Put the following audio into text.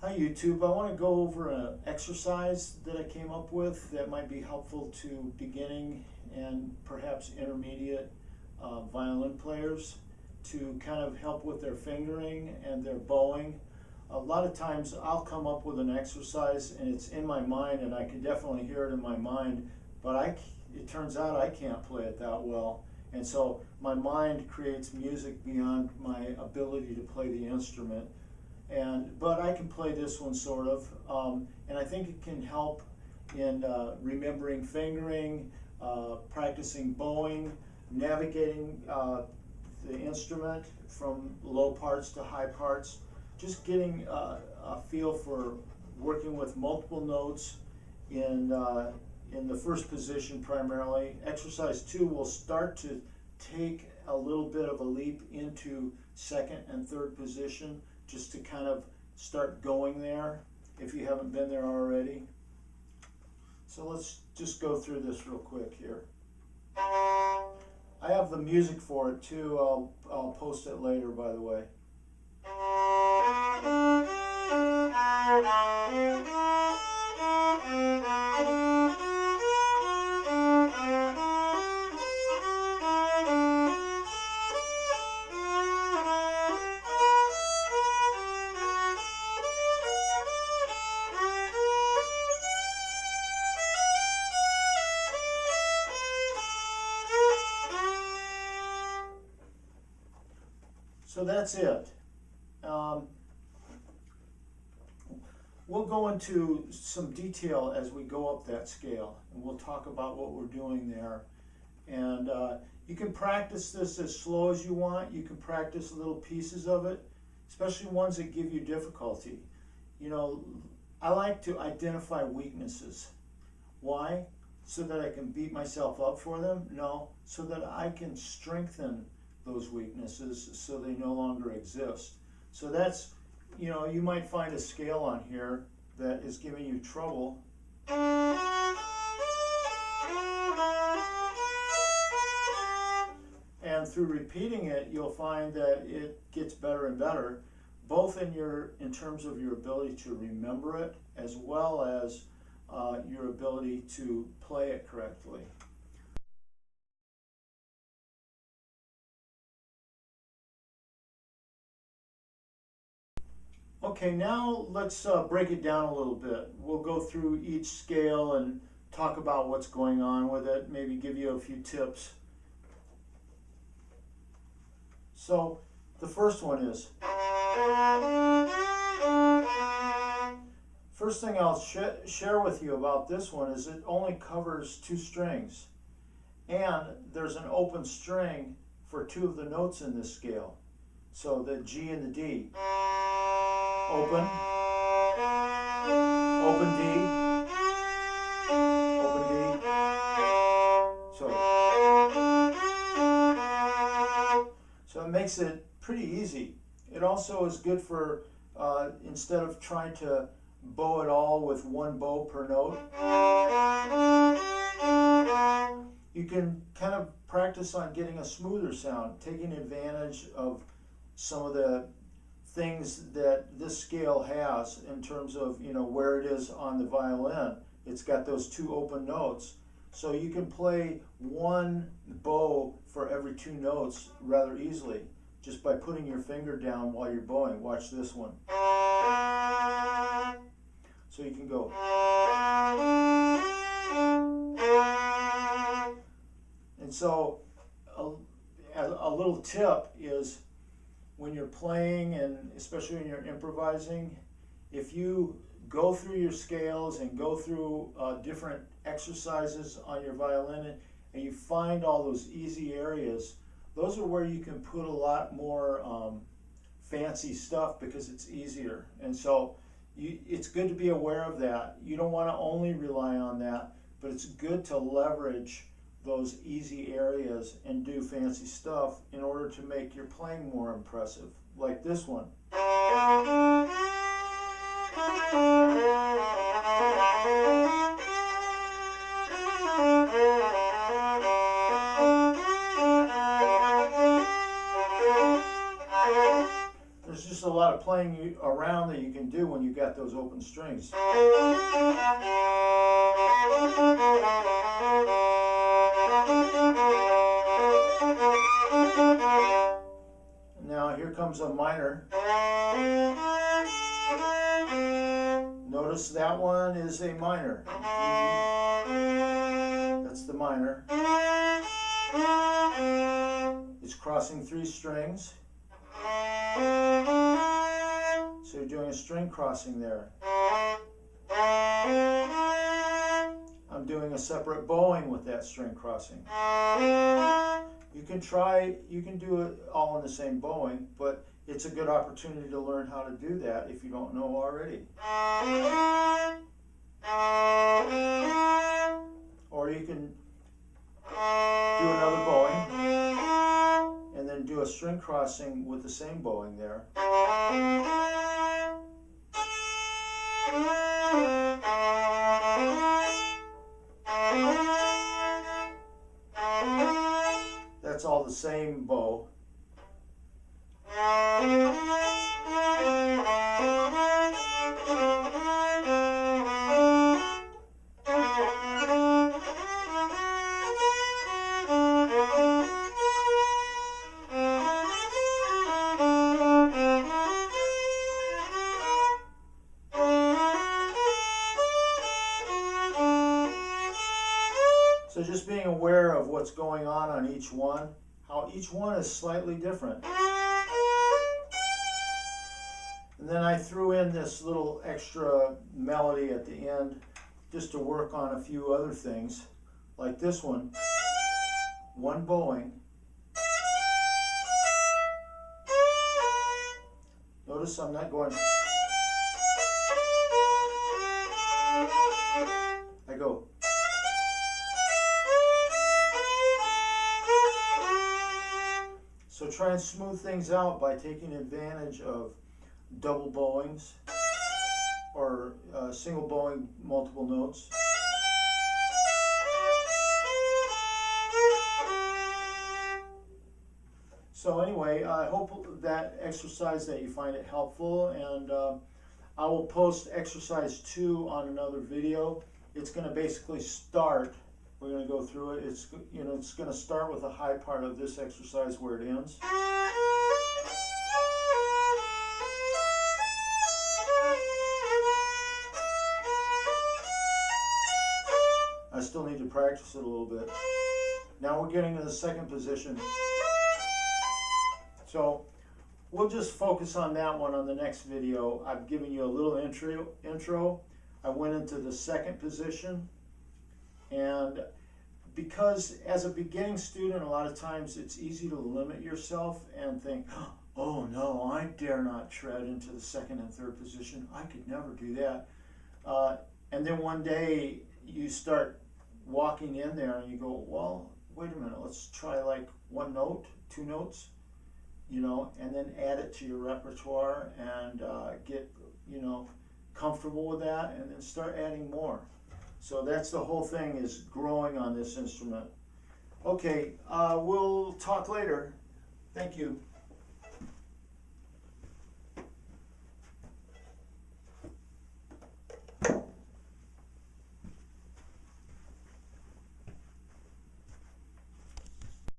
Hi YouTube, I want to go over an exercise that I came up with that might be helpful to beginning and perhaps intermediate violin players to kind of help with their fingering and their bowing. A lot of times I'll come up with an exercise and it's in my mind and I can definitely hear it in my mind, but it turns out I can't play it that well. And so my mind creates music beyond my ability to play the instrument. But I can play this one sort of, and I think it can help in remembering fingering, practicing bowing, navigating the instrument from low parts to high parts, just getting a feel for working with multiple notes in the first position primarily. Exercise 2 will start to take a little bit of a leap into second and third position, just to kind of start going there if you haven't been there already. So let's just go through this real quick here. I have the music for it too. I'll post it later, by the way. So that's it. We'll go into some detail as we go up that scale, and we'll talk about what we're doing there. And you can practice this as slow as you want. You can practice little pieces of it, especially ones that give you difficulty. You know, I like to identify weaknesses. Why? So that I can beat myself up for them? No, so that I can strengthen those weaknesses so they no longer exist. So that's, you know, you might find a scale on here that is giving you trouble. And through repeating it, you'll find that it gets better and better, both in terms of your ability to remember it, as well as your ability to play it correctly. Okay, now let's break it down a little bit. We'll go through each scale and talk about what's going on with it, maybe give you a few tips. So the first one is, first thing I'll share with you about this one is it only covers 2 strings. And there's an open string for 2 of the notes in this scale. So the G and the D. Open, open D, open D. So it makes it pretty easy. It also is good for, instead of trying to bow it all with 1 bow per note, you can kind of practice on getting a smoother sound, taking advantage of some of the things that this scale has in terms of, you know, where it is on the violin. It's got those 2 open notes. So you can play 1 bow for every 2 notes rather easily, just by putting your finger down while you're bowing. Watch this one. So you can go. And so a little tip is, when you're playing, and especially when you're improvising, if you go through your scales and go through different exercises on your violin and you find all those easy areas, those are where you can put a lot more fancy stuff because it's easier. And so it's good to be aware of that. You don't want to only rely on that, but it's good to leverage those easy areas and do fancy stuff in order to make your playing more impressive, like this one. There's just a lot of of playing around that you can do when you got those open strings. Now here comes a minor. Notice that one is a minor. That's the minor. It's crossing 3 strings. So you're doing a string crossing there. I'm doing a separate bowing with that string crossing. You can do it all in the same bowing, but it's a good opportunity to learn how to do that if you don't know already. Or you can do another bowing and then do a string crossing with the same bowing there. That's all the same bow. So just being aware of what's going on each one, how each one is slightly different. And then I threw in this little extra melody at the end just to work on a few other things, like this one bowing. Notice I'm not going, I go. So try and smooth things out by taking advantage of double bowings or single bowing multiple notes. So anyway, I hope that exercise that you find it helpful, and I will post exercise 2 on another video. It's going to basically start. We're going to go through it. It's going to start with the high part of this exercise where it ends. I still need to practice it a little bit. Now we're getting to the second position. So we'll just focus on that one on the next video. I've given you a little intro. I went into the second position. And because as a beginning student, a lot of times it's easy to limit yourself and think, oh no, I dare not tread into the second and third position. I could never do that. And then one day you start walking in there and you go, well, wait a minute, let's try like 1 note, 2 notes, and then add it to your repertoire and get, comfortable with that, and then start adding more. So that's the whole thing, is growing on this instrument. Okay, we'll talk later. Thank you.